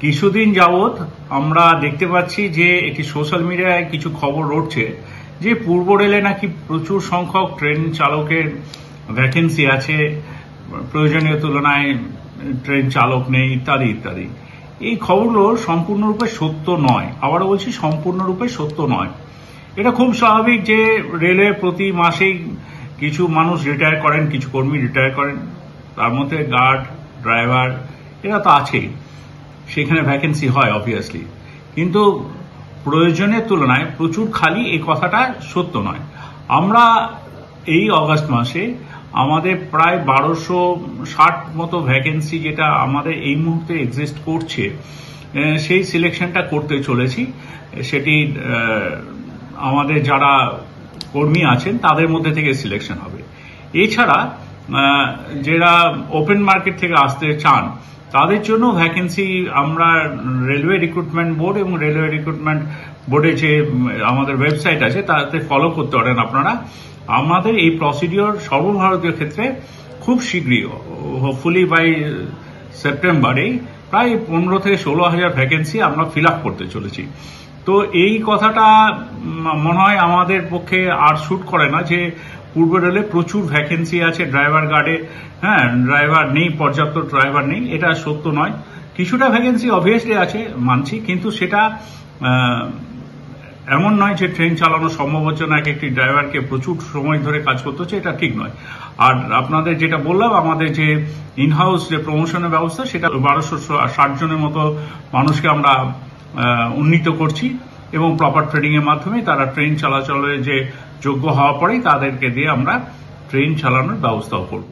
কিছুদিন যাবৎ আমরা দেখতে পাচ্ছি যে একটি সোশ্যাল মিডিয়ায় কিছু খবর রটছে যে পূর্ব রেলে নাকি প্রচুর সংখ্যক ট্রেন চালকের ভ্যাকেন্সি আছে, প্রয়োজনীয় তুলনায় ট্রেন চালক নেই ইত্যাদি ইত্যাদি। এই খবরগুলো সম্পূর্ণরূপে সত্য নয়, আবারও বলছি সম্পূর্ণরূপে সত্য নয়। এটা খুব স্বাভাবিক যে রেলে প্রতি মাসেই কিছু মানুষ রিটায়ার করেন, কিছু কর্মী রিটায়ার করেন, তার মধ্যে গার্ড, ড্রাইভার এরা তো আছেই, সেখানে ভ্যাকেন্সি হয় অবভিয়াসলি, কিন্তু প্রয়োজনের তুলনায় প্রচুর খালি এই কথাটা সত্য নয়। আমরা এই অগাস্ট মাসে আমাদের প্রায় 1260 মতো ভ্যাকেন্সি যেটা আমাদের এই মুহূর্তে এক্সিস্ট করছে সেই সিলেকশনটা করতে চলেছি। সেটি আমাদের যারা কর্মী আছেন তাদের মধ্যে থেকে সিলেকশন হবে। এছাড়া যারা ওপেন মার্কেট থেকে আসতে চান তাদের জন্য ভ্যাকেন্সি আমরা রেলওয়ে রিক্রুটমেন্ট বোর্ড এবং রেলওয়ে রিক্রুটমেন্ট বোর্ডে যে আমাদের ওয়েবসাইট আছে তাতে ফলো করতে পারেন আপনারা। আমাদের এই প্রসিডিওর সর্বভারতীয় ক্ষেত্রে খুব শীঘ্রই, হোপফুলি বাই সেপ্টেম্বরেই প্রায় 15 থেকে 16,000 ভ্যাকেন্সি আমরা ফিল আপ করতে চলেছি। তো এই কথাটা মনে হয় আমাদের পক্ষে আর শুট করে না যে পূর্ব রেলে প্রচুর ভ্যাকেন্সি আছে ড্রাইভার গার্ডে, ড্রাইভার নেই, পর্যাপ্ত ড্রাইভার নেই, এটা সত্য নয়। কিছুটা ভ্যাকেন্সি অবভিয়াসলি আছে মানছি, কিন্তু সেটা এমন নয় যে ট্রেন চালানো সম্ভব হচ্ছে না, একটি ড্রাইভারকে প্রচুর সময় ধরে কাজ করতে হচ্ছে, এটা ঠিক নয়। আর আপনাদের যেটা বললাম, আমাদের যে ইনহাউস যে প্রমোশনের ব্যবস্থা সেটা 1260 জনের মতো মানুষকে আমরা উন্নীত করছি এবং প্রপার ট্রেনিং এর মাধ্যমে তারা ট্রেন চলাচলের যে যোগ্য হওয়া পরেই তাদেরকে দিয়ে আমরা ট্রেন চালানোর ব্যবস্থাও করব।